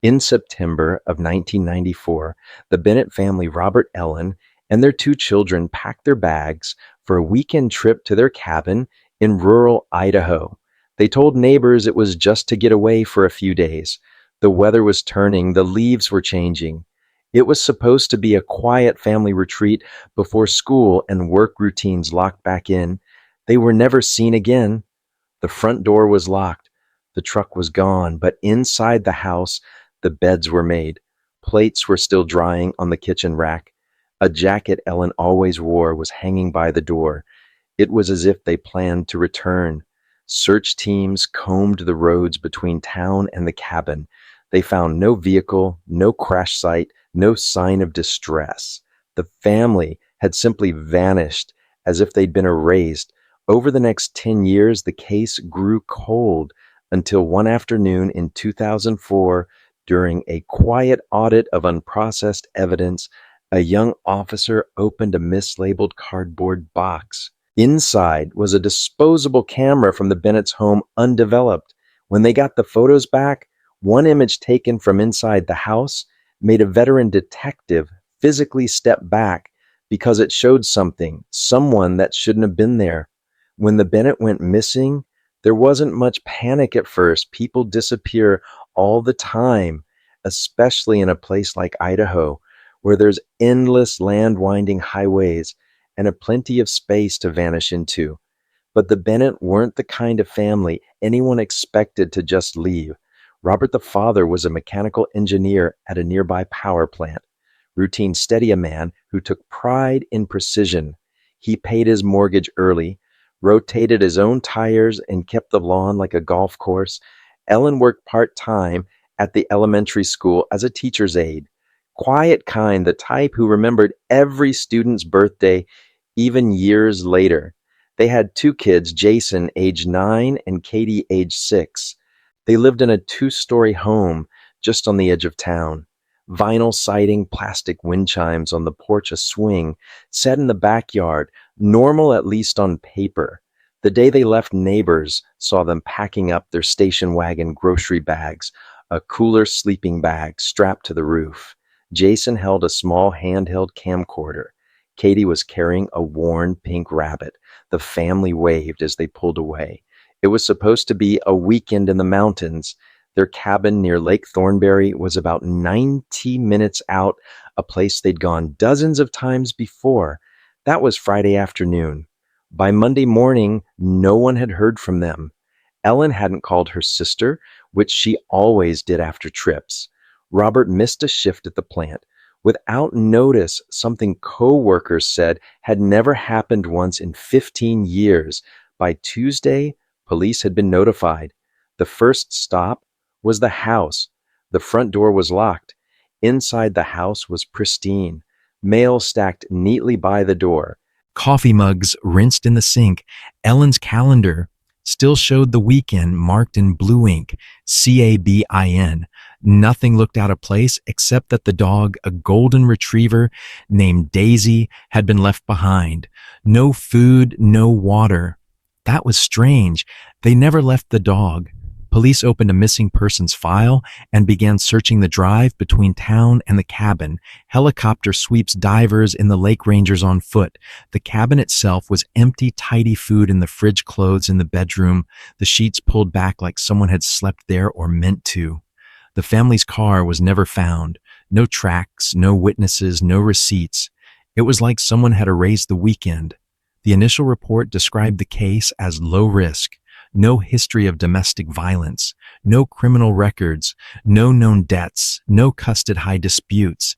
In September of 1994, the Bennett family, Robert Ellen, and their two children packed their bags for a weekend trip to their cabin in rural Idaho. They told neighbors it was just to get away for a few days. The weather was turning, the leaves were changing. It was supposed to be a quiet family retreat before school and work routines locked back in. They were never seen again. The front door was locked. The truck was gone, but inside the house, the beds were made. Plates were still drying on the kitchen rack. A jacket Ellen always wore was hanging by the door. It was as if they planned to return. Search teams combed the roads between town and the cabin. They found no vehicle, no crash site, no sign of distress. The family had simply vanished as if they'd been erased. Over the next 10 years, the case grew cold until one afternoon in 2004, during a quiet audit of unprocessed evidence, a young officer opened a mislabeled cardboard box. Inside was a disposable camera from the Bennett's home, undeveloped. When they got the photos back, one image taken from inside the house made a veteran detective physically step back because it showed someone that shouldn't have been there. When the Bennett went missing, there wasn't much panic at first. People disappear all the time, especially in a place like Idaho, where there's endless land-winding highways and a plenty of space to vanish into. But the Bennett weren't the kind of family anyone expected to just leave. Robert the father was a mechanical engineer at a nearby power plant. Routine steady, a man who took pride in precision. He paid his mortgage early, rotated his own tires, and kept the lawn like a golf course. Ellen worked part-time at the elementary school as a teacher's aide. Quiet kind, the type who remembered every student's birthday, even years later. They had two kids, Jason, age 9, and Katie, age 6. They lived in a 2-story home just on the edge of town. Vinyl siding, plastic wind chimes on the porch, a swing set in the backyard, normal at least on paper. The day they left, neighbors saw them packing up their station wagon grocery bags, a cooler sleeping bag strapped to the roof. Jason held a small handheld camcorder. Katie was carrying a worn pink rabbit. The family waved as they pulled away. It was supposed to be a weekend in the mountains. Their cabin near Lake Thornberry was about 90 minutes out, a place they'd gone dozens of times before. That was Friday afternoon. By Monday morning, no one had heard from them. Ellen hadn't called her sister, which she always did after trips. Robert missed a shift at the plant. Without notice, something co-workers said had never happened once in 15 years. By Tuesday, police had been notified. The first stop was the house. The front door was locked. Inside the house was pristine. Mail stacked neatly by the door. Coffee mugs rinsed in the sink. Ellen's calendar still showed the weekend marked in blue ink, CABIN. Nothing looked out of place except that the dog, a golden retriever named Daisy, had been left behind. No food, no water. That was strange. They never left the dog. Police opened a missing persons file and began searching the drive between town and the cabin. Helicopter sweeps, divers, and the lake rangers on foot. The cabin itself was empty, tidy food in the fridge, clothes in the bedroom, the sheets pulled back like someone had slept there or meant to. The family's car was never found. No tracks, no witnesses, no receipts. It was like someone had erased the weekend. The initial report described the case as low risk. No history of domestic violence, no criminal records, no known debts, no custody disputes.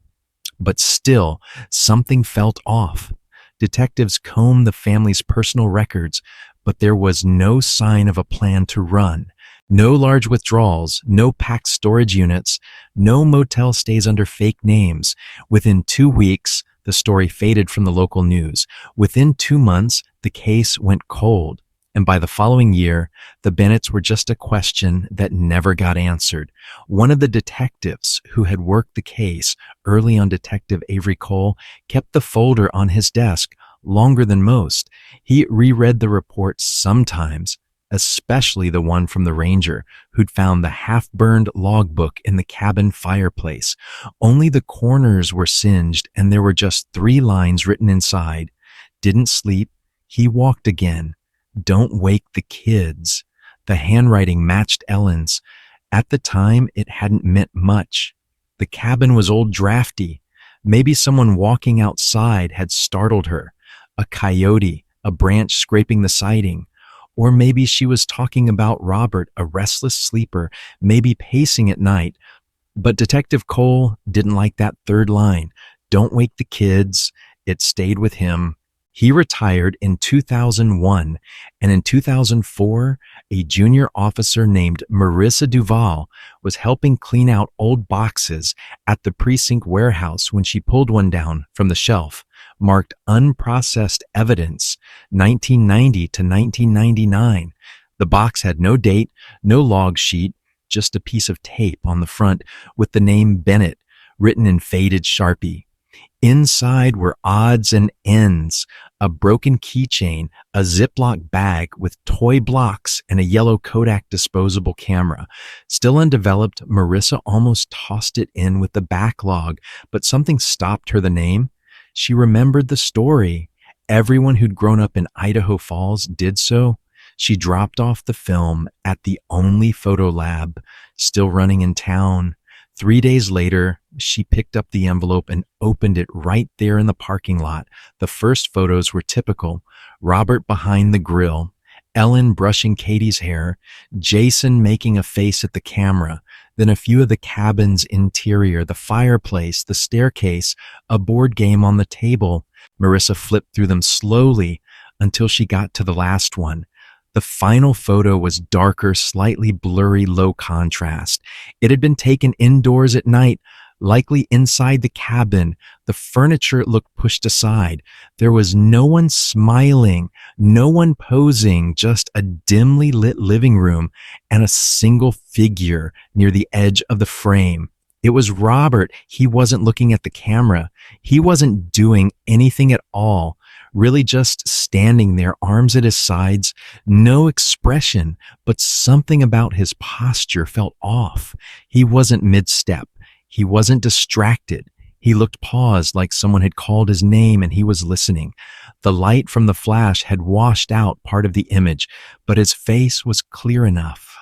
But still, something felt off. Detectives combed the family's personal records, but there was no sign of a plan to run. No large withdrawals, no packed storage units, no motel stays under fake names. Within 2 weeks, the story faded from the local news. Within 2 months, the case went cold. And by the following year, the Bennetts were just a question that never got answered. One of the detectives who had worked the case early on, Detective Avery Cole, kept the folder on his desk longer than most. He reread the report sometimes, especially the one from the ranger who'd found the half-burned logbook in the cabin fireplace. Only the corners were singed, and there were just 3 lines written inside. Didn't sleep. He walked again. Don't wake the kids. The handwriting matched Ellen's. At the time, it hadn't meant much. The cabin was old drafty. Maybe someone walking outside had startled her. A coyote, a branch scraping the siding. Or maybe she was talking about Robert, a restless sleeper, maybe pacing at night. But Detective Cole didn't like that 3rd line. Don't wake the kids. It stayed with him. He retired in 2001, and in 2004, a junior officer named Marissa Duval was helping clean out old boxes at the precinct warehouse when she pulled one down from the shelf, marked Unprocessed Evidence, 1990 to 1999. The box had no date, no log sheet, just a piece of tape on the front with the name Bennett written in faded Sharpie. Inside were odds and ends, a broken keychain, a Ziploc bag with toy blocks, and a yellow Kodak disposable camera. Still undeveloped, Marissa almost tossed it in with the backlog, but something stopped her the name. She remembered the story. Everyone who'd grown up in Idaho Falls did so. She dropped off the film at the only photo lab still running in town. 3 days later, she picked up the envelope and opened it right there in the parking lot. The first photos were typical. Robert behind the grill, Ellen brushing Katie's hair, Jason making a face at the camera, then a few of the cabin's interior, the fireplace, the staircase, a board game on the table. Marissa flipped through them slowly until she got to the last one. The final photo was darker, slightly blurry, low contrast. It had been taken indoors at night, likely inside the cabin. The furniture looked pushed aside. There was no one smiling, no one posing, just a dimly lit living room and a single figure near the edge of the frame. It was Robert. He wasn't looking at the camera. He wasn't doing anything at all. Really just standing there, arms at his sides, no expression, but something about his posture felt off. He wasn't mid-step. He wasn't distracted. He looked paused, like someone had called his name and he was listening. The light from the flash had washed out part of the image, but his face was clear enough.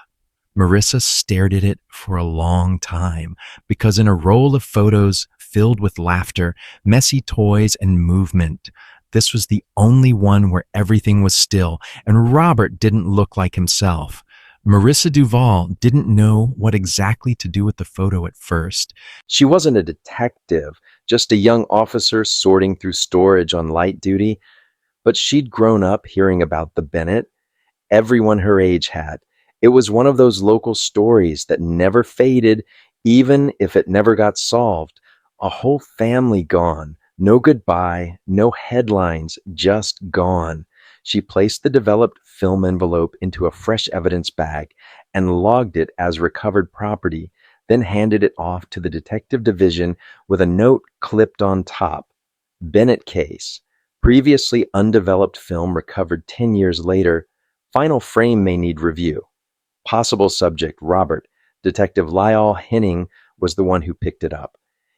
Marissa stared at it for a long time, because in a roll of photos filled with laughter, messy toys, and movement, this was the only one where everything was still, and Robert didn't look like himself. Marissa Duval didn't know what exactly to do with the photo at first. She wasn't a detective, just a young officer sorting through storage on light duty, but she'd grown up hearing about the Bennett. Everyone her age had. It was one of those local stories that never faded, even if it never got solved. A whole family gone. No goodbye, no headlines, just gone. She placed the developed film envelope into a fresh evidence bag and logged it as recovered property, then handed it off to the detective division with a note clipped on top. Bennett case. Previously undeveloped film recovered 10 years later. Final frame may need review. Possible subject, Robert. Detective Lyle Henning was the one who picked it up.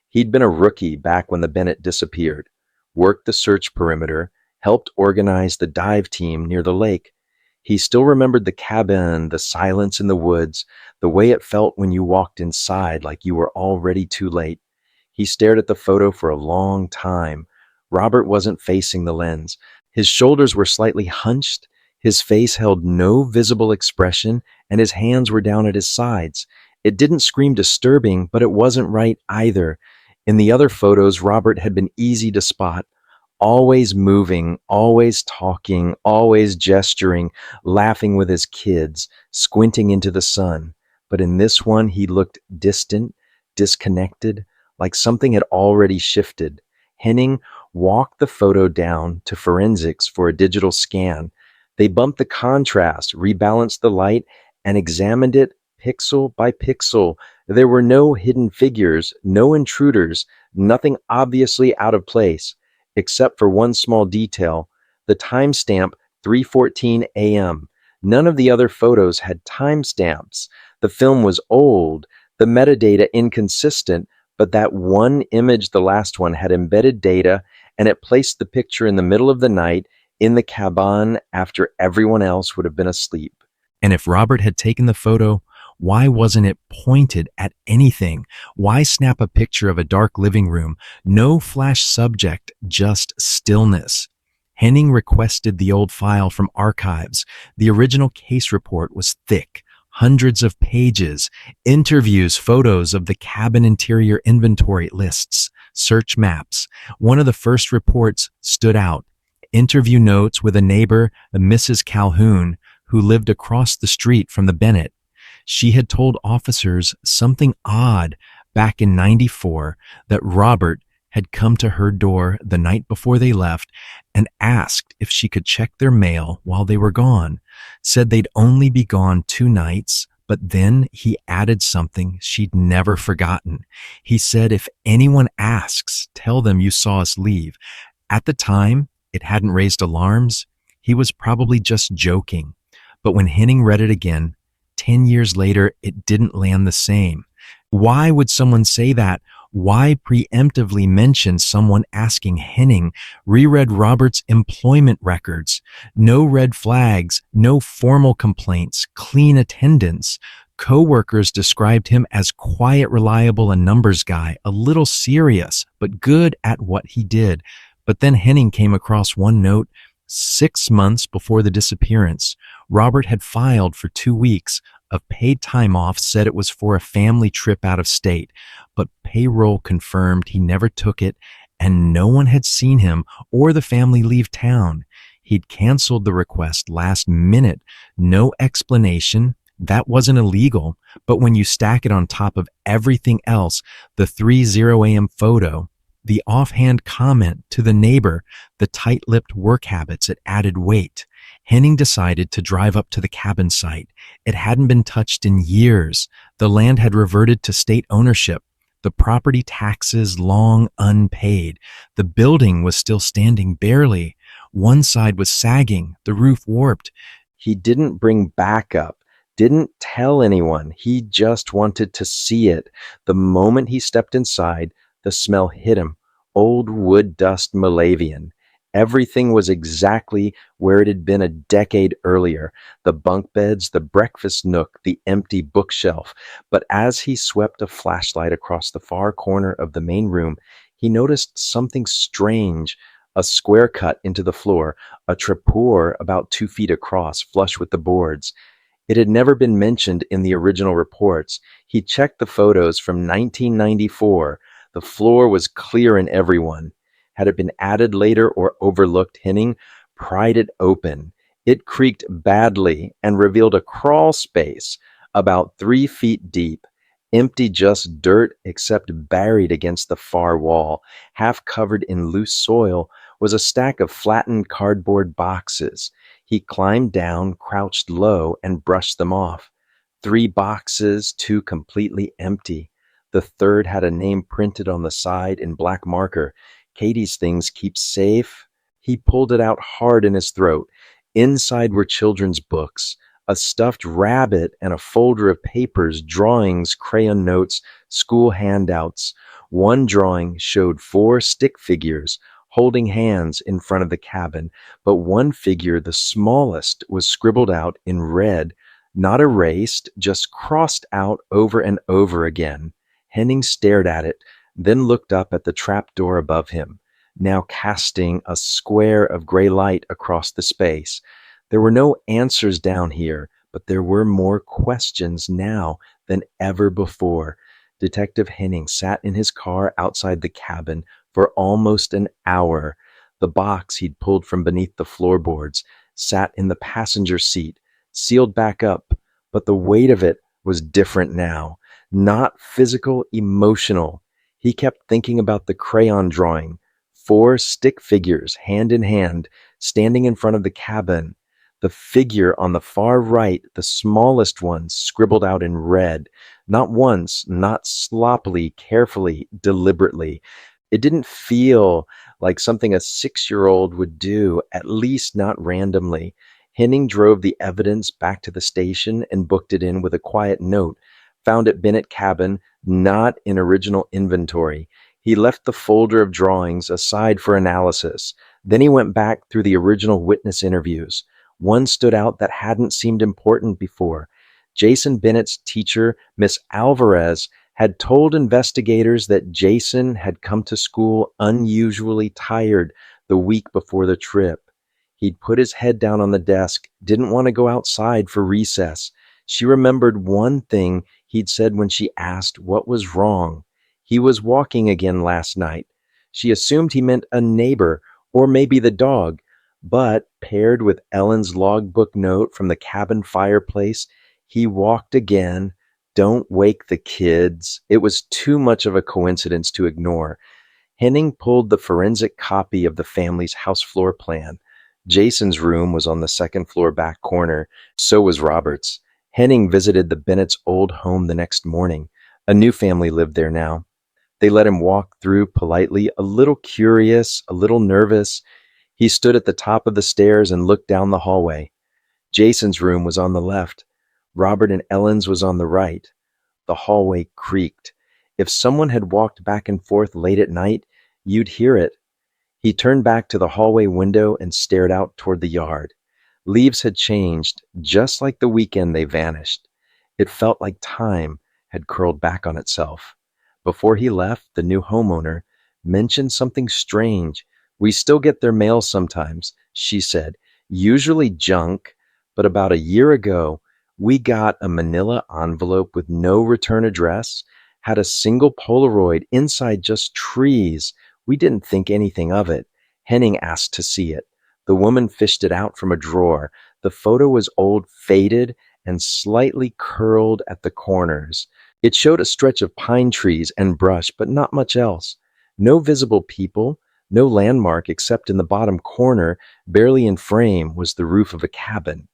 He'd been a rookie back when the Bennett disappeared, worked the search perimeter, helped organize the dive team near the lake. He still remembered the cabin, the silence in the woods, the way it felt when you walked inside like you were already too late. He stared at the photo for a long time. Robert wasn't facing the lens. His shoulders were slightly hunched, his face held no visible expression, and his hands were down at his sides. It didn't scream disturbing, but it wasn't right either. In the other photos, Robert had been easy to spot, always moving, always talking, always gesturing, laughing with his kids, squinting into the sun. But in this one, he looked distant, disconnected, like something had already shifted. Henning walked the photo down to forensics for a digital scan. They bumped the contrast, rebalanced the light, and examined it pixel by pixel. There were no hidden figures, no intruders, nothing obviously out of place, except for one small detail, the timestamp 3:14 a.m. None of the other photos had timestamps. The film was old, the metadata inconsistent, but that one image, the last one, had embedded data, and it placed the picture in the middle of the night in the cabane after everyone else would have been asleep. And if Robert had taken the photo, why wasn't it pointed at anything? Why snap a picture of a dark living room? No flash subject, just stillness. Henning requested the old file from archives. The original case report was thick, hundreds of pages, interviews, photos of the cabin interior inventory lists, search maps. One of the first reports stood out. Interview notes with a neighbor, a Mrs. Calhoun, who lived across the street from the Bennett. She had told officers something odd back in '94, that Robert had come to her door the night before they left and asked if she could check their mail while they were gone. Said they'd only be gone 2 nights, but then he added something she'd never forgotten. He said, "If anyone asks, tell them you saw us leave." At the time, it hadn't raised alarms. He was probably just joking. But when Henning read it again, 10 years later, it didn't land the same. Why would someone say that? Why preemptively mention someone asking? Henning reread Robert's employment records. No red flags, no formal complaints, clean attendance. Co-workers described him as quiet, reliable, a numbers guy, a little serious, but good at what he did. But then Henning came across one note 6 months before the disappearance. Robert had filed for 2 weeks of paid time off, said it was for a family trip out of state, but payroll confirmed he never took it, and no one had seen him or the family leave town. He'd canceled the request last minute. No explanation. That wasn't illegal, but when you stack it on top of everything else, the 3:00 a.m. photo, the offhand comment to the neighbor, the tight-lipped work habits, it added weight. Henning decided to drive up to the cabin site. It hadn't been touched in years. The land had reverted to state ownership. The property taxes long unpaid. The building was still standing barely. One side was sagging, the roof warped. He didn't bring backup, didn't tell anyone. He just wanted to see it. The moment he stepped inside, the smell hit him. Old wood dust Malavian. Everything was exactly where it had been a decade earlier. The bunk beds, the breakfast nook, the empty bookshelf. But as he swept a flashlight across the far corner of the main room, he noticed something strange. A square cut into the floor, a trapdoor about 2 feet across, flush with the boards. It had never been mentioned in the original reports. He checked the photos from 1994. The floor was clear in every one. Had it been added later or overlooked? Henning pried it open. It creaked badly and revealed a crawl space about 3 feet deep, empty, just dirt except buried against the far wall. Half covered in loose soil was a stack of flattened cardboard boxes. He climbed down, crouched low, and brushed them off. 3 boxes, 2 completely empty. The third had a name printed on the side in black marker. "Katie's things keep safe." He pulled it out hard in his throat. Inside were children's books, a stuffed rabbit, and a folder of papers, drawings, crayon notes, school handouts. One drawing showed 4 stick figures holding hands in front of the cabin, but one figure, the smallest, was scribbled out in red, not erased, just crossed out over and over again. Henning stared at it, then looked up at the trap door above him, now casting a square of gray light across the space. There were no answers down here, but there were more questions now than ever before. Detective Henning sat in his car outside the cabin for almost an hour. The box he'd pulled from beneath the floorboards sat in the passenger seat, sealed back up, but the weight of it was different now. Not physical, emotional. He kept thinking about the crayon drawing. 4 stick figures, hand in hand, standing in front of the cabin. The figure on the far right, the smallest one, scribbled out in red. Not once, not sloppily, carefully, deliberately. It didn't feel like something a 6-year-old would do, at least not randomly. Henning drove the evidence back to the station and booked it in with a quiet note, found at Bennett cabin, not in original inventory. He left the folder of drawings aside for analysis. Then he went back through the original witness interviews. One stood out that hadn't seemed important before. Jason Bennett's teacher, Miss Alvarez, had told investigators that Jason had come to school unusually tired the week before the trip. He'd put his head down on the desk, didn't want to go outside for recess. She remembered one thing he'd said when she asked what was wrong. He was walking again last night. She assumed he meant a neighbor or maybe the dog, but paired with Ellen's logbook note from the cabin fireplace, he walked again. Don't wake the kids. It was too much of a coincidence to ignore. Henning pulled the forensic copy of the family's house floor plan. Jason's room was on the second floor back corner. So was Robert's. Henning visited the Bennett's old home the next morning. A new family lived there now. They let him walk through politely, a little curious, a little nervous. He stood at the top of the stairs and looked down the hallway. Jason's room was on the left. Robert and Ellen's was on the right. The hallway creaked. If someone had walked back and forth late at night, you'd hear it. He turned back to the hallway window and stared out toward the yard. Leaves had changed, just like the weekend they vanished. It felt like time had curled back on itself. Before he left, the new homeowner mentioned something strange. We still get their mail sometimes, she said, usually junk, but about a year ago, we got a manila envelope with no return address, had a single Polaroid inside just trees. We didn't think anything of it. Henning asked to see it. The woman fished it out from a drawer. The photo was old, faded, and slightly curled at the corners. It showed a stretch of pine trees and brush, but not much else. No visible people, no landmark except in the bottom corner, barely in frame, was the roof of a cabin.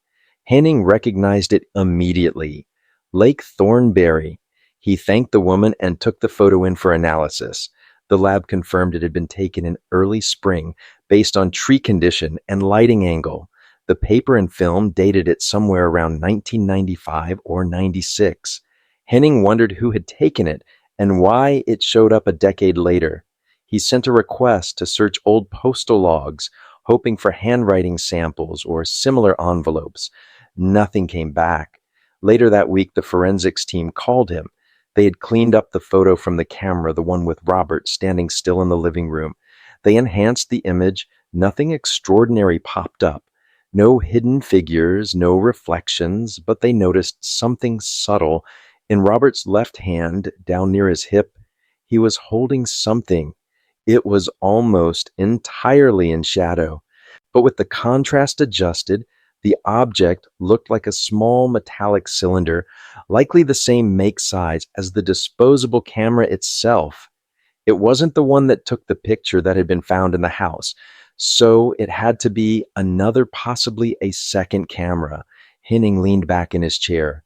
Henning recognized it immediately. Lake Thornberry. He thanked the woman and took the photo in for analysis. The lab confirmed it had been taken in early spring based on tree condition and lighting angle. The paper and film dated it somewhere around 1995 or 96. Henning wondered who had taken it and why it showed up a decade later. He sent a request to search old postal logs, hoping for handwriting samples or similar envelopes. Nothing came back. Later that week, the forensics team called him. They had cleaned up the photo from the camera, the one with Robert standing still in the living room. They enhanced the image. Nothing extraordinary popped up. No hidden figures, no reflections, but they noticed something subtle. In Robert's left hand, down near his hip, he was holding something. It was almost entirely in shadow. But with the contrast adjusted, the object looked like a small metallic cylinder, likely the same make size as the disposable camera itself. It wasn't the one that took the picture that had been found in the house, so it had to be another, possibly a second camera. Henning leaned back in his chair.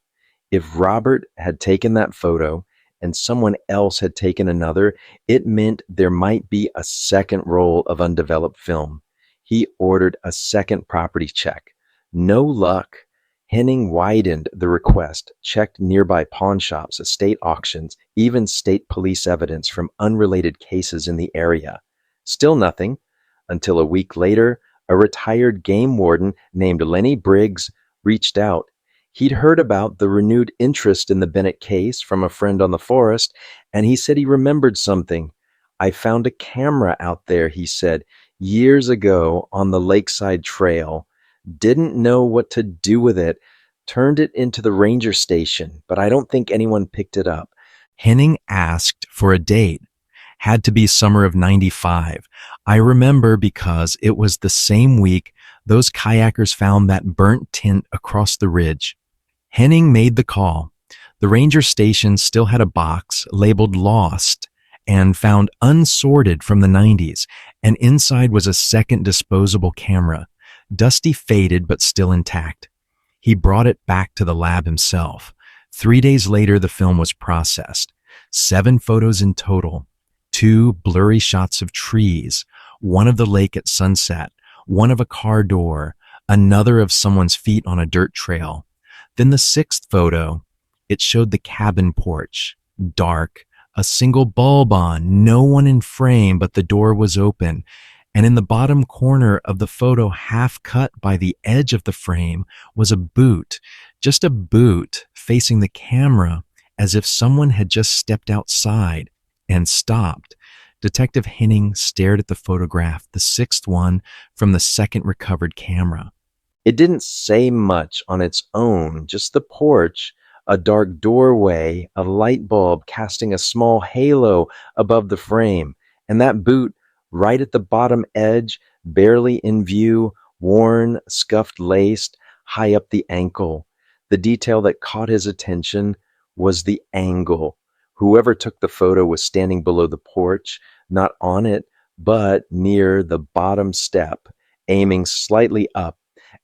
If Robert had taken that photo and someone else had taken another, it meant there might be a second roll of undeveloped film. He ordered a second property check. No luck. Henning widened the request, checked nearby pawn shops, estate auctions, even state police evidence from unrelated cases in the area. Still nothing, until a week later, a retired game warden named Lenny Briggs reached out. He'd heard about the renewed interest in the Bennett case from a friend on the forest, and he said he remembered something. I found a camera out there, he said, years ago on the lakeside trail. Didn't know what to do with it. Turned it into the ranger station, but I don't think anyone picked it up. Henning asked for a date. Had to be summer of 95. I remember because it was the same week those kayakers found that burnt tint across the ridge. Henning made the call. The ranger station still had a box labeled lost and found unsorted from the 90s, and inside was a second disposable camera. Dusty, faded, but still intact. He brought it back to the lab himself. 3 days later, the film was processed. 7 photos in total. 2 blurry shots of trees, one of the lake at sunset, one of a car door, another of someone's feet on a dirt trail. Then the sixth photo, it showed the cabin porch, dark, a single bulb on, no one in frame, but the door was open. And in the bottom corner of the photo, half cut by the edge of the frame, was a boot, just a boot facing the camera, as if someone had just stepped outside and stopped. Detective Henning stared at the photograph, the sixth one from the second recovered camera. It didn't say much on its own, just the porch, a dark doorway, a light bulb casting a small halo above the frame, and that boot right at the bottom edge, barely in view, worn, scuffed laced, high up the ankle. The detail that caught his attention was the angle. Whoever took the photo was standing below the porch, not on it, but near the bottom step, aiming slightly up,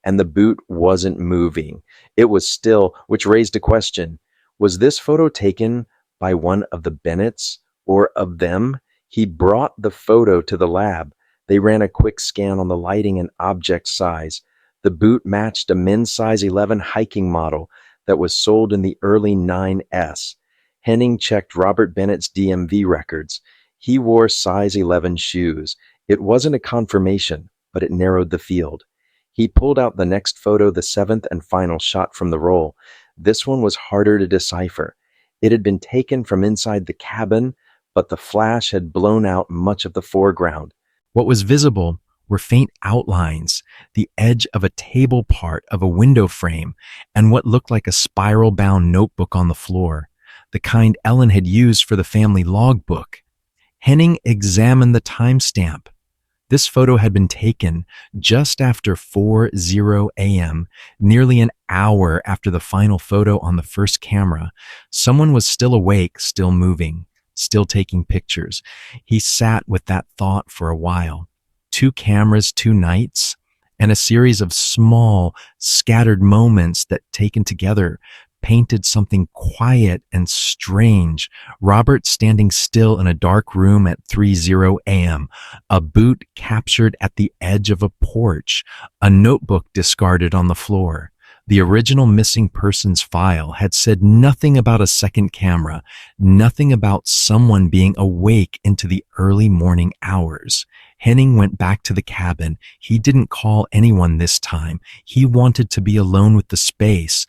and the boot wasn't moving. It was still, which raised a question. Was this photo taken by one of the Bennetts or of them? He brought the photo to the lab. They ran a quick scan on the lighting and object size. The boot matched a men's size 11 hiking model that was sold in the early 9S. Henning checked Robert Bennett's DMV records. He wore size 11 shoes. It wasn't a confirmation, but it narrowed the field. He pulled out the next photo, the seventh and final shot from the roll. This one was harder to decipher. It had been taken from inside the cabin, but the flash had blown out much of the foreground. What was visible were faint outlines, the edge of a table part of a window frame, and what looked like a spiral-bound notebook on the floor, the kind Ellen had used for the family logbook. Henning examined the timestamp. This photo had been taken just after 4:00 a.m., nearly an hour after the final photo on the first camera. Someone was still awake, still moving, still taking pictures. He sat with that thought for a while. 2 cameras, 2 nights, and a series of small, scattered moments that, taken together, painted something quiet and strange. Robert standing still in a dark room at 3:00 a.m., a boot captured at the edge of a porch, a notebook discarded on the floor. The original missing persons file had said nothing about a second camera, nothing about someone being awake into the early morning hours. Henning went back to the cabin. He didn't call anyone this time. He wanted to be alone with the space.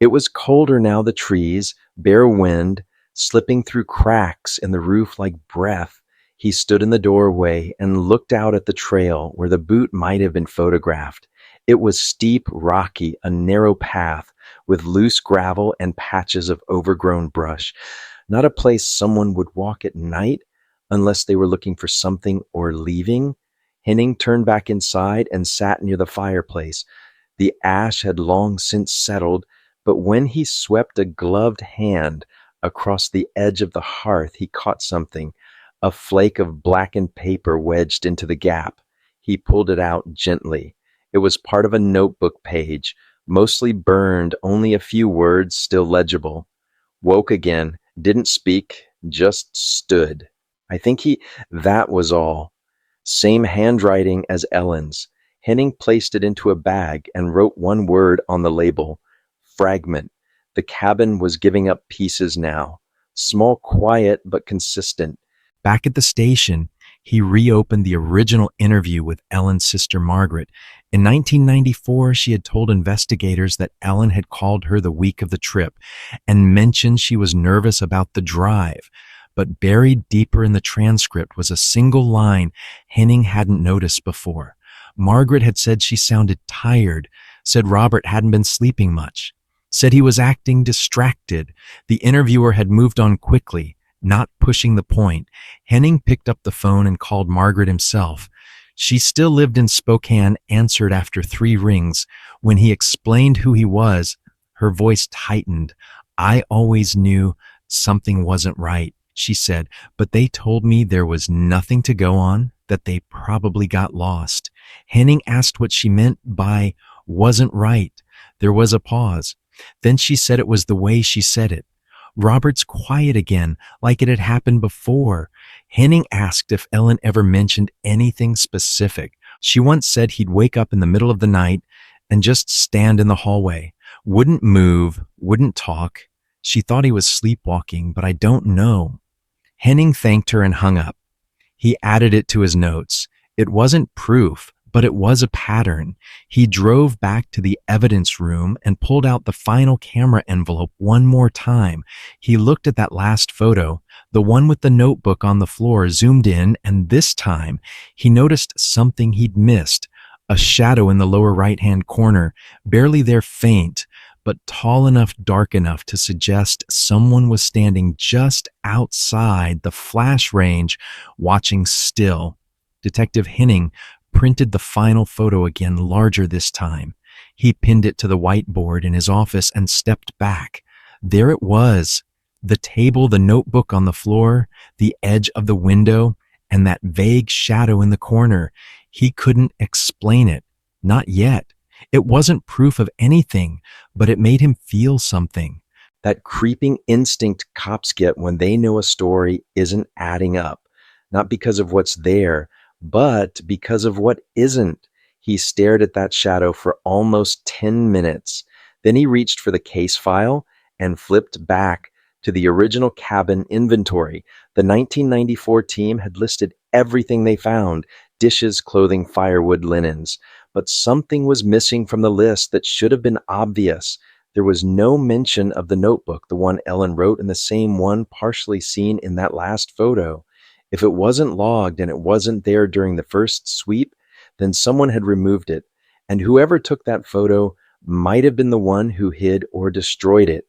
It was colder now, the trees, bare wind, slipping through cracks in the roof like breath. He stood in the doorway and looked out at the trail where the boot might have been photographed. It was steep, rocky, a narrow path with loose gravel and patches of overgrown brush. Not a place someone would walk at night unless they were looking for something or leaving. Henning turned back inside and sat near the fireplace. The ash had long since settled, but when he swept a gloved hand across the edge of the hearth, he caught something, a flake of blackened paper wedged into the gap. He pulled it out gently. It was part of a notebook page, mostly burned, only a few words still legible. Woke again, didn't speak, just stood. That was all. Same handwriting as Ellen's. Henning placed it into a bag and wrote one word on the label. Fragment. The cabin was giving up pieces now. Small, quiet, but consistent. Back at the station, he reopened the original interview with Ellen's sister Margaret. In 1994, she had told investigators that Ellen had called her the week of the trip and mentioned she was nervous about the drive. But buried deeper in the transcript was a single line Henning hadn't noticed before. Margaret had said she sounded tired, said Robert hadn't been sleeping much, said he was acting distracted. The interviewer had moved on quickly, not pushing the point. Henning picked up the phone and called Margaret himself. She still lived in Spokane, answered after 3 rings. When he explained who he was, her voice tightened. "I always knew something wasn't right," she said, "but they told me there was nothing to go on, that they probably got lost." Henning asked what she meant by "wasn't right." There was a pause. Then she said it was the way she said it. Robert's quiet again, like it had happened before. Henning asked if Ellen ever mentioned anything specific. She once said he'd wake up in the middle of the night and just stand in the hallway. Wouldn't move, wouldn't talk. She thought he was sleepwalking, but I don't know. Henning thanked her and hung up. He added it to his notes. It wasn't proof, but it was a pattern. He drove back to the evidence room and pulled out the final camera envelope one more time. He looked at that last photo, the one with the notebook on the floor, zoomed in, and this time he noticed something he'd missed. A shadow in the lower right-hand corner, barely there, faint, but tall enough, dark enough to suggest someone was standing just outside the flash range, watching still. Detective Henning printed the final photo again, larger this time. He pinned it to the whiteboard in his office and stepped back. There it was, the table, the notebook on the floor, the edge of the window, and that vague shadow in the corner. He couldn't explain it. Not yet. It wasn't proof of anything, but it made him feel something. That creeping instinct cops get when they know a story isn't adding up, not because of what's there, but because of what isn't. He stared at that shadow for almost 10 minutes. Then he reached for the case file and flipped back to the original cabin inventory. The 1994 team had listed everything they found: dishes, clothing, firewood, linens. But something was missing from the list that should have been obvious. There was no mention of the notebook, the one Ellen wrote, and the same one partially seen in that last photo. If it wasn't logged and it wasn't there during the first sweep, then someone had removed it, and whoever took that photo might have been the one who hid or destroyed it.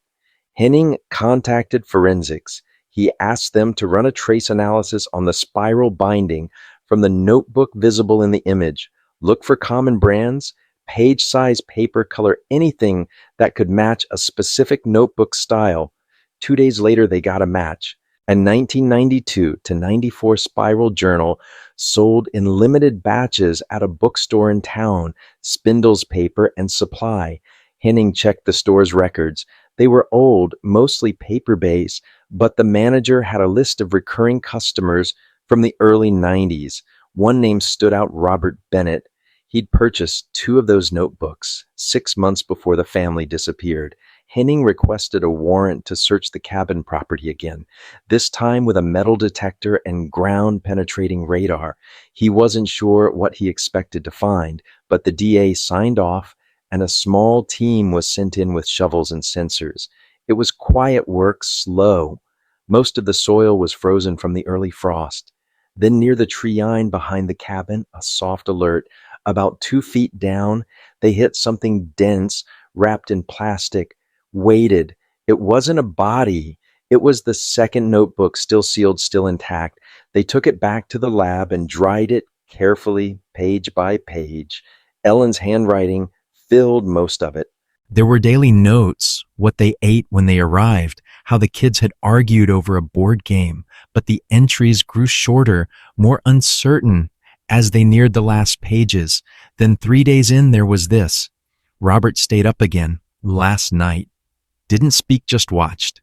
Henning contacted forensics. He asked them to run a trace analysis on the spiral binding from the notebook visible in the image. Look for common brands, page size, paper, color, anything that could match a specific notebook style. 2 days later, they got a match. A 1992 to 94 spiral journal sold in limited batches at a bookstore in town, Spindle's Paper and Supply. Henning checked the store's records. They were old, mostly paper-based, but the manager had a list of recurring customers from the early 90s. One name stood out: Robert Bennett. He'd purchased 2 of those notebooks 6 months before the family disappeared. Henning requested a warrant to search the cabin property again, this time with a metal detector and ground-penetrating radar. He wasn't sure what he expected to find, but the DA signed off, and a small team was sent in with shovels and sensors. It was quiet work, slow. Most of the soil was frozen from the early frost. Then near the treeline behind the cabin, a soft alert. About 2 feet down, they hit something dense, wrapped in plastic, weighted. It wasn't a body. It was the second notebook, still sealed, still intact. They took it back to the lab and dried it carefully, page by page. Ellen's handwriting filled most of it. There were daily notes, what they ate when they arrived, how the kids had argued over a board game, but the entries grew shorter, more uncertain as they neared the last pages. Then 3 days in, there was this. Robert stayed up again last night. Didn't speak, just watched.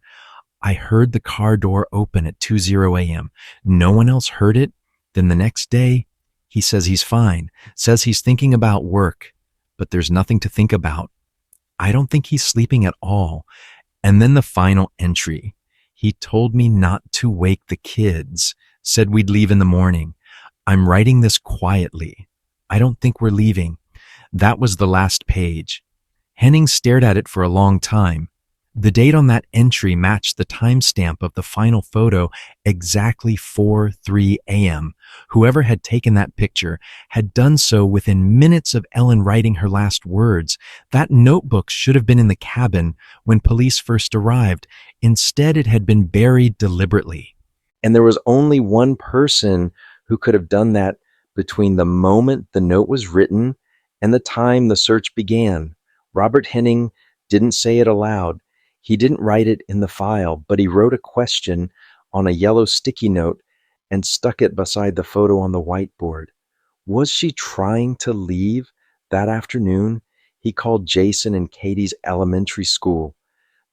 I heard the car door open at 2:00 a.m. No one else heard it. Then the next day, he says he's fine, says he's thinking about work, but there's nothing to think about. I don't think he's sleeping at all. And then the final entry. He told me not to wake the kids, said we'd leave in the morning. I'm writing this quietly. I don't think we're leaving. That was the last page. Henning stared at it for a long time. The date on that entry matched the timestamp of the final photo, exactly 4:03 a.m. Whoever had taken that picture had done so within minutes of Ellen writing her last words. That notebook should have been in the cabin when police first arrived. Instead, it had been buried deliberately. And there was only one person who could have done that between the moment the note was written and the time the search began. Robert Henning didn't say it aloud. He didn't write it in the file, but he wrote a question on a yellow sticky note and stuck it beside the photo on the whiteboard. Was she trying to leave that afternoon? He called Jason and Katie's elementary school.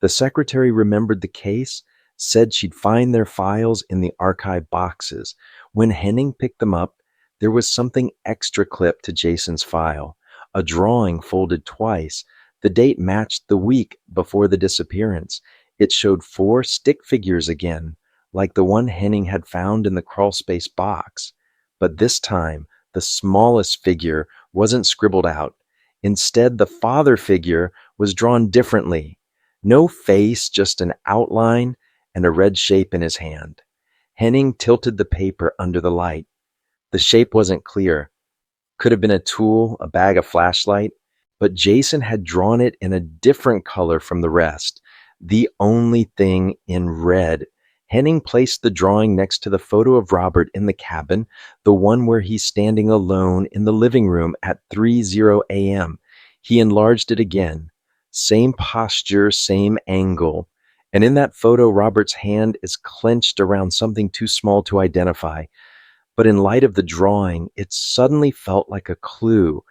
The secretary remembered the case, said she'd find their files in the archive boxes. When Henning picked them up, there was something extra clipped to Jason's file. a drawing folded twice. The date matched the week before the disappearance. It showed four stick figures again, like the one Henning had found in the crawlspace box. But this time, the smallest figure wasn't scribbled out. Instead, the father figure was drawn differently. No face, just an outline and a red shape in his hand. Henning tilted the paper under the light. The shape wasn't clear. Could have been a tool, a bag, a flashlight, but Jason had drawn it in a different color from the rest, the only thing in red. Henning placed the drawing next to the photo of Robert in the cabin, the one where he's standing alone in the living room at 3:00 a.m. He enlarged it again. Same posture, same angle. And in that photo, Robert's hand is clenched around something too small to identify. But in light of the drawing, it suddenly felt like a clue.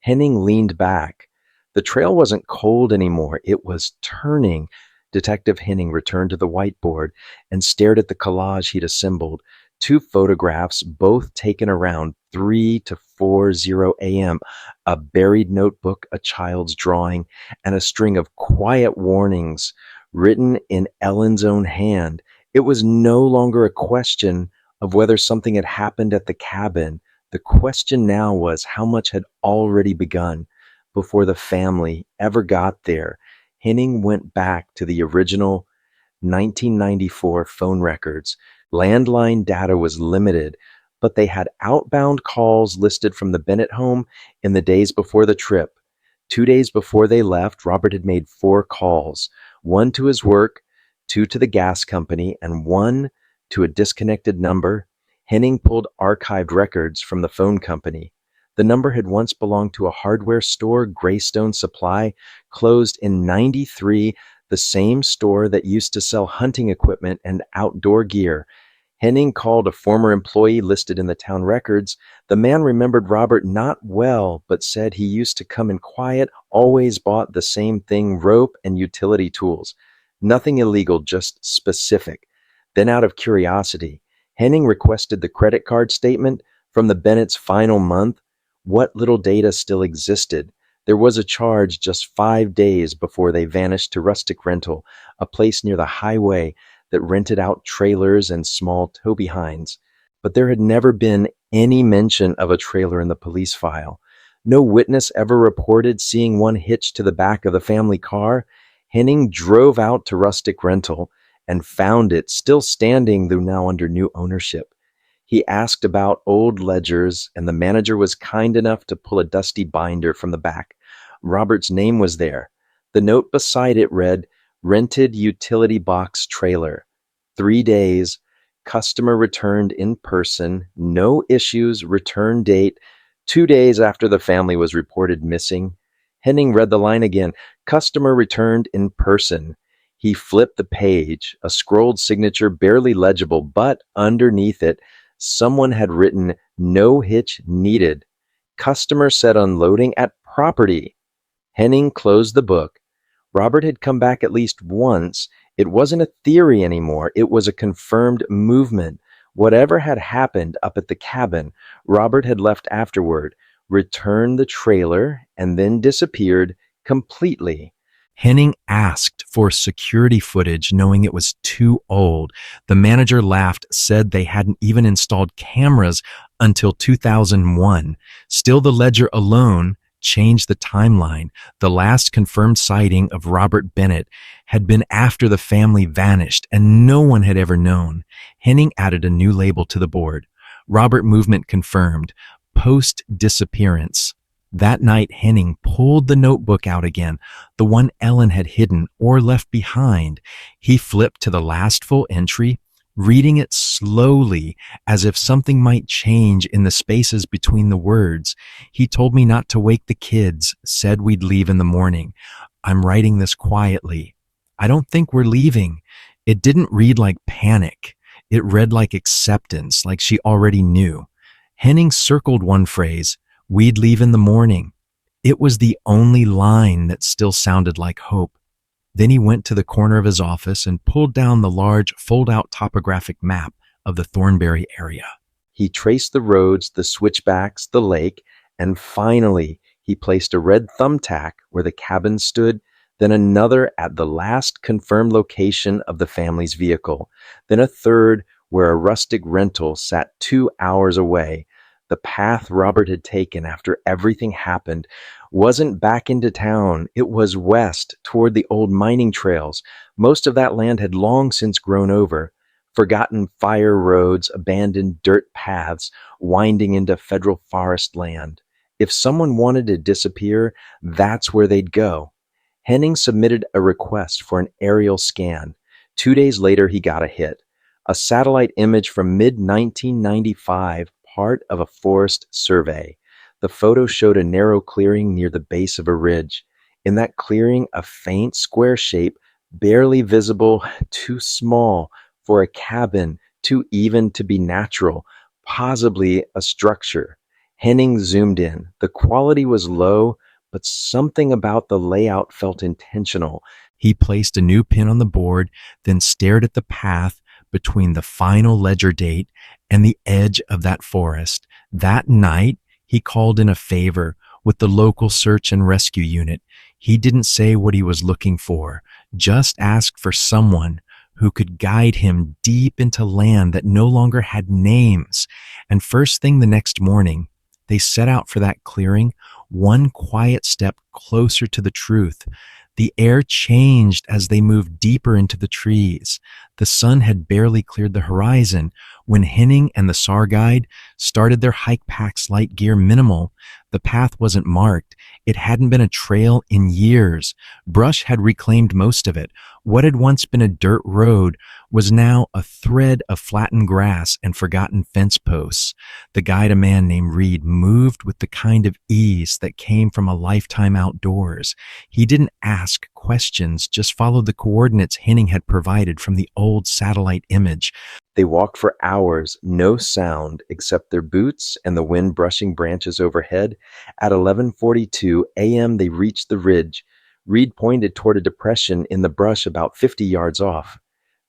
Henning leaned back. The trail wasn't cold anymore. It was turning. Detective Henning returned to the whiteboard and stared at the collage he'd assembled. Two photographs, both taken around 3 to 4:00 a.m., a buried notebook, a child's drawing, and a string of quiet warnings written in Ellen's own hand. It was no longer a question of whether something had happened at the cabin. The question now was how much had already begun before the family ever got there. Henning went back to the original 1994 phone records. Landline data was limited, but they had outbound calls listed from the Bennett home in the days before the trip. 2 days before they left, Robert had made 4 calls, one to his work, 2 to the gas company, and 1 to a disconnected number. Henning pulled archived records from the phone company. The number had once belonged to a hardware store, Greystone Supply, closed in '93, the same store that used to sell hunting equipment and outdoor gear. Henning called a former employee listed in the town records. The man remembered Robert not well, but said he used to come in quiet, always bought the same thing, rope and utility tools. Nothing illegal, just specific. Then out of curiosity, Henning requested the credit card statement from the Bennett's final month. What little data still existed? There was a charge just 5 days before they vanished to Rustic Rental, a place near the highway that rented out trailers and small tow behinds. But there had never been any mention of a trailer in the police file. No witness ever reported seeing one hitched to the back of the family car. Henning drove out to Rustic Rental and found it still standing, though now under new ownership. He asked about old ledgers, and the manager was kind enough to pull a dusty binder from the back. Robert's name was there. The note beside it read, "Rented utility box trailer. 3 days. Customer returned in person. No issues. Return date 2 days after the family was reported missing." Henning read the line again. "Customer returned in person." He flipped the page, a scrolled signature barely legible, but underneath it, someone had written, "No hitch needed. Customer said unloading at property." Henning closed the book. Robert had come back at least once. It wasn't a theory anymore. It was a confirmed movement. Whatever had happened up at the cabin, Robert had left afterward, returned the trailer, and then disappeared completely. Henning asked for security footage, knowing it was too old. The manager laughed, said they hadn't even installed cameras until 2001. Still, the ledger alone changed the timeline. The last confirmed sighting of Robert Bennett had been after the family vanished, and no one had ever known. Henning added a new label to the board. Robert movement confirmed. Post-disappearance. That night, Henning pulled the notebook out again, the one Ellen had hidden or left behind. He flipped to the last full entry, reading it slowly as if something might change in the spaces between the words. "He told me not to wake the kids, said we'd leave in the morning. I'm writing this quietly. I don't think we're leaving." It didn't read like panic. It read like acceptance, like she already knew. Henning circled one phrase, "We'd leave in the morning." It was the only line that still sounded like hope. Then he went to the corner of his office and pulled down the large fold-out topographic map of the Thornberry area. He traced the roads, the switchbacks, the lake, and finally He placed a red thumbtack where the cabin stood, then another at the last confirmed location of the family's vehicle, then a third where a rustic rental sat 2 hours away. The path Robert had taken after everything happened wasn't back into town, it was west toward the old mining trails. Most of that land had long since grown over. Forgotten fire roads, abandoned dirt paths winding into federal forest land. If someone wanted to disappear, that's where they'd go. Henning submitted a request for an aerial scan. 2 days later, he got a hit. A satellite image from mid 1995, part of a forest survey. The photo showed a narrow clearing near the base of a ridge. In that clearing, a faint square shape, barely visible, too small for a cabin, too even to be natural, possibly a structure. Henning zoomed in. The quality was low, but something about the layout felt intentional. He placed a new pin on the board, then stared at the path between the final ledger date and the edge of that forest. That night, he called in a favor with the local search and rescue unit. He didn't say what he was looking for, just asked for someone who could guide him deep into land that no longer had names. And first thing the next morning, they set out for that clearing, one quiet step closer to the truth. The air changed as they moved deeper into the trees. The sun had barely cleared the horizon when Henning and the SAR guide started their hike packs light gear minimal. The path wasn't marked. It hadn't been a trail in years. Brush had reclaimed most of it. What had once been a dirt road was now a thread of flattened grass and forgotten fence posts. The guide, a man named Reed, moved with the kind of ease that came from a lifetime outdoors. He didn't ask questions, just followed the coordinates Henning had provided from the old satellite image. They walked for hours, no sound except their boots and the wind brushing branches overhead. At 11:42 a.m., they reached the ridge. Reed pointed toward a depression in the brush about 50 yards off.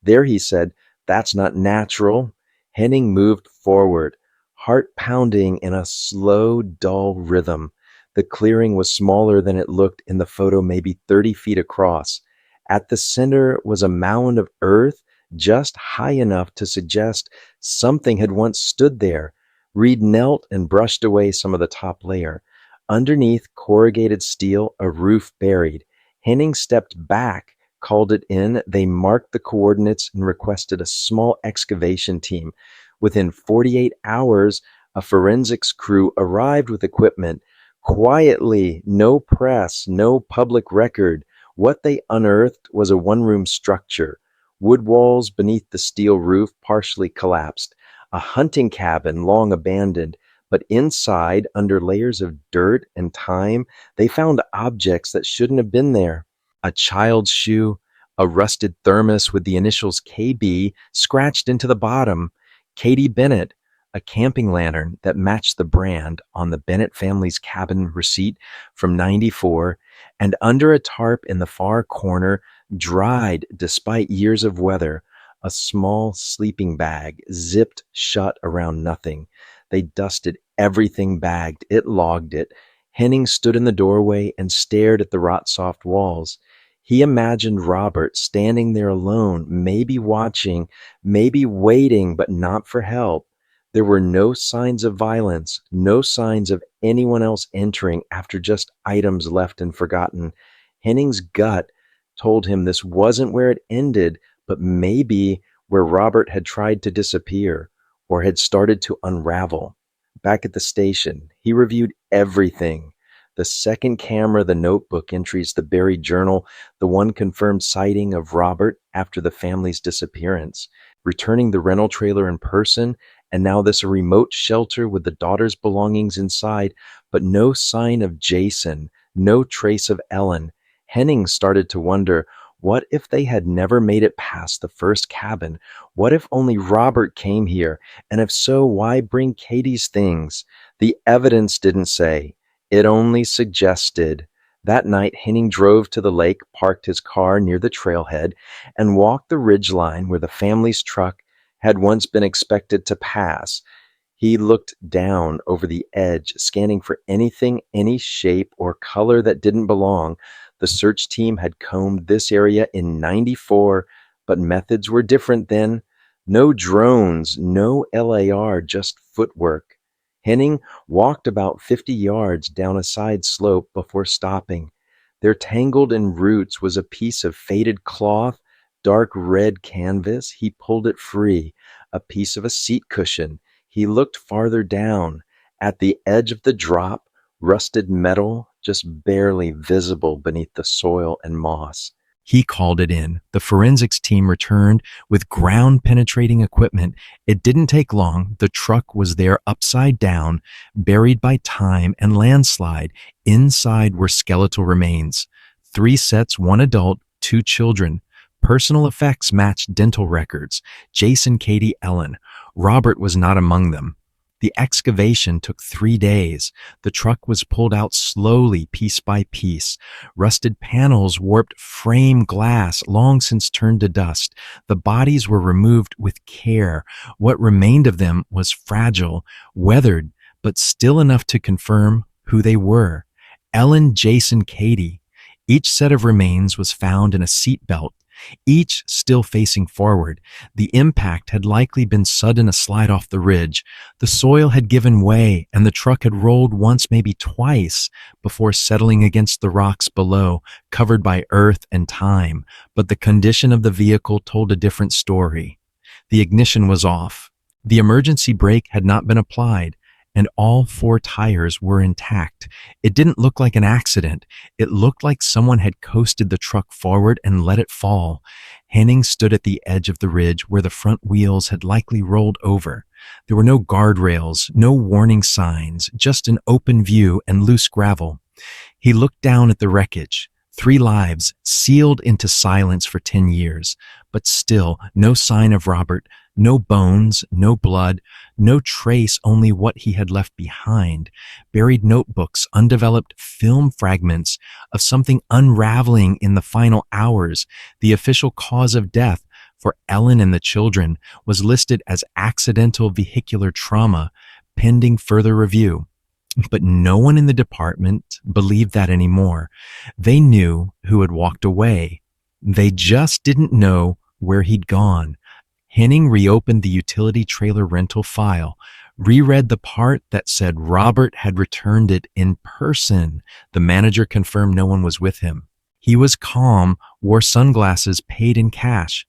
There, he said, "That's not natural." Henning moved forward, heart pounding in a slow, dull rhythm. The clearing was smaller than it looked in the photo, maybe 30 feet across. At the center was a mound of earth just high enough to suggest something had once stood there. Reed knelt and brushed away some of the top layer. Underneath corrugated steel, a roof buried. Henning stepped back, called it in. They marked the coordinates and requested a small excavation team. Within 48 hours, a forensics crew arrived with equipment. Quietly, no press, no public record. What they unearthed was a one-room structure. Wood walls beneath the steel roof partially collapsed. A hunting cabin long abandoned. But inside, under layers of dirt and time, they found objects that shouldn't have been there. A child's shoe, a rusted thermos with the initials KB scratched into the bottom, Katie Bennett, a camping lantern that matched the brand on the Bennett family's cabin receipt from '94, and under a tarp in the far corner, dried despite years of weather, a small sleeping bag zipped shut around nothing. They dusted everything bagged. It logged it. Henning stood in the doorway and stared at the rot-soft walls. He imagined Robert standing there alone, maybe watching, maybe waiting, but not for help. There were no signs of violence, no signs of anyone else entering after just items left and forgotten. Henning's gut told him this wasn't where it ended, but maybe where Robert had tried to disappear or had started to unravel. Back at the station, he reviewed everything. The second camera, the notebook entries, the buried journal, the one confirmed sighting of Robert after the family's disappearance, returning the rental trailer in person, and now this remote shelter with the daughter's belongings inside, but no sign of Jason, no trace of Ellen. Henning started to wonder, what if they had never made it past the first cabin? What if only Robert came here? And if so, why bring Katie's things? The evidence didn't say. It only suggested. That night, Henning drove to the lake, parked his car near the trailhead, and walked the ridgeline where the family's truck had once been expected to pass. He looked down over the edge, scanning for anything, any shape or color that didn't belong. The search team had combed this area in 94, but methods were different then. No drones, no LAR, just footwork. Henning walked about 50 yards down a side slope before stopping. There, tangled in roots, was a piece of faded cloth, dark red canvas. He pulled it free. A piece of a seat cushion. He looked farther down. At the edge of the drop, rusted metal, just barely visible beneath the soil and moss. He called it in. The forensics team returned with ground-penetrating equipment. It didn't take long. The truck was there upside down, buried by time and landslide. Inside were skeletal remains. 3 sets, 1 adult, 2 children. Personal effects matched dental records. Jason, Katie, Ellen. Robert was not among them. The excavation took 3 days. The truck was pulled out slowly, piece by piece. Rusted panels warped frame glass, long since turned to dust. The bodies were removed with care. What remained of them was fragile, weathered, but still enough to confirm who they were. Ellen, Jason, Katie. Each set of remains was found in a seat belt, each still facing forward. The impact had likely been sudden, a slide off the ridge. The soil had given way, and the truck had rolled once, maybe twice, before settling against the rocks below, covered by earth and time. But the condition of the vehicle told a different story. The ignition was off. The emergency brake had not been applied, and all 4 tires were intact. It didn't look like an accident. It looked like someone had coasted the truck forward and let it fall. Henning stood at the edge of the ridge where the front wheels had likely rolled over. There were no guardrails, no warning signs, just an open view and loose gravel. He looked down at the wreckage. 3 lives sealed into silence for 10 years, but still no sign of Robert, no bones, no blood, no trace, only what he had left behind. Buried notebooks, undeveloped film fragments of something unraveling in the final hours. The official cause of death for Ellen and the children was listed as accidental vehicular trauma, pending further review. But no one in the department believed that anymore. They knew who had walked away. They just didn't know where he'd gone. Henning reopened the utility trailer rental file, reread the part that said Robert had returned it in person. The manager confirmed no one was with him. He was calm, wore sunglasses, paid in cash.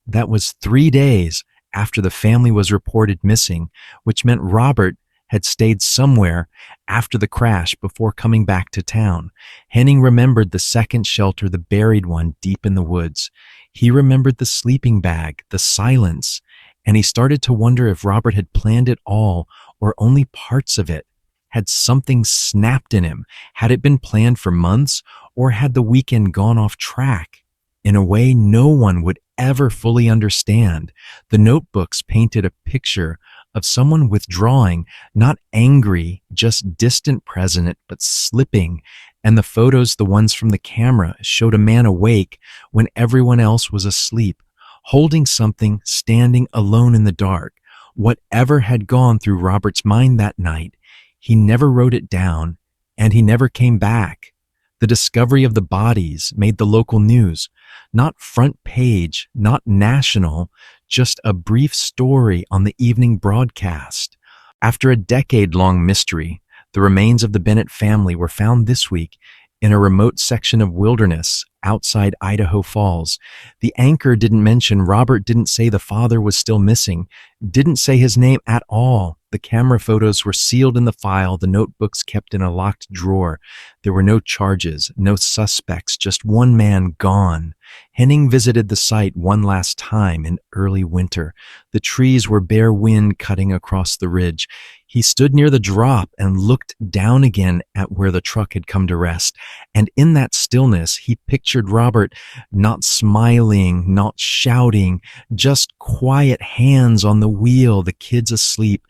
That was 3 days after the family was reported missing, which meant Robert had stayed somewhere after the crash before coming back to town. Henning remembered the second shelter, the buried one deep in the woods. He remembered the sleeping bag, the silence, and he started to wonder if Robert had planned it all or only parts of it. Had something snapped in him? Had it been planned for months, or had the weekend gone off track? In a way no one would ever fully understand. The notebooks painted a picture of someone withdrawing, not angry, just distant present, but slipping. And the photos, the ones from the camera, showed a man awake when everyone else was asleep, holding something, standing alone in the dark. Whatever had gone through Robert's mind that night, he never wrote it down, and he never came back. The discovery of the bodies made the local news. Not front page, not national, just a brief story on the evening broadcast. After a decade-long mystery, the remains of the Bennett family were found this week in a remote section of wilderness outside Idaho Falls. The anchor didn't mention Robert, didn't say the father was still missing, didn't say his name at all. The camera photos were sealed in the file, the notebooks kept in a locked drawer. There were no charges, no suspects, just one man gone. Henning visited the site one last time in early winter. The trees were bare wind cutting across the ridge. He stood near the drop and looked down again at where the truck had come to rest. And in that stillness, he pictured Robert not smiling, not shouting, just quiet hands on the wheel, the kids asleep,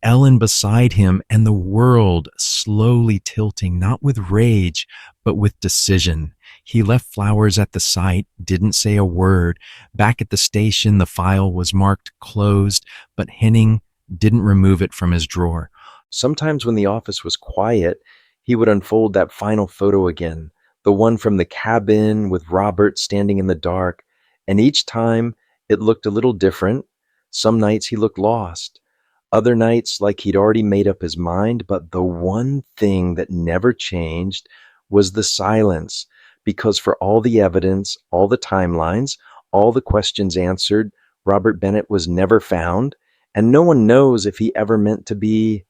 Ellen beside him, and the world slowly tilting, not with rage, but with decision. He left flowers at the site, didn't say a word. Back at the station, the file was marked closed, but Henning didn't remove it from his drawer. Sometimes when the office was quiet, he would unfold that final photo again, the one from the cabin with Robert standing in the dark, and each time it looked a little different. Some nights he looked lost, other nights like he'd already made up his mind, but the one thing that never changed was the silence, because for all the evidence, all the timelines, all the questions answered, Robert Bennett was never found, and no one knows if he ever meant to be